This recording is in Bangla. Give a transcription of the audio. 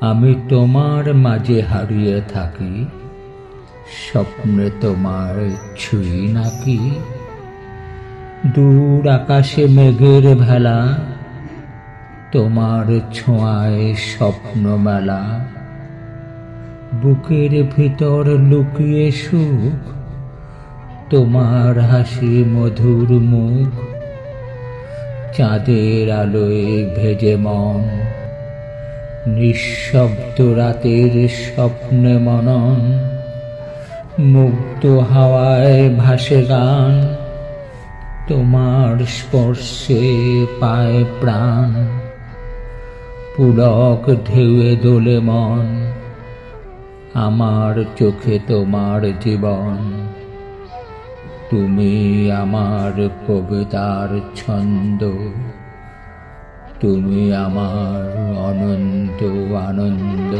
আমি তোমার মাঝে হারিয়ে থাকি, স্বপ্নে তোমার ছুঁই নাকি। দূর আকাশে মেঘের ভেলা, তোমার ছোঁয়ায় স্বপ্ন মেলা। বুকের ভিতর লুকিয়ে সুখ, তোমার হাসি মধুর মুখ। চাঁদের আলোয় ভেজে মন, নিঃশব্দ রাতের স্বপ্নে মনন। মুগ্ধ হাওয়ায় ভাসে গান, তোমার স্পর্শে পায় প্রাণ। পুলক ঢেউয়ে দোলে মন, আমার চোখে তোমার জীবন। তুমি আমার কবিতার ছন্দ, তুমি আমার অনন্ত আনন্দ।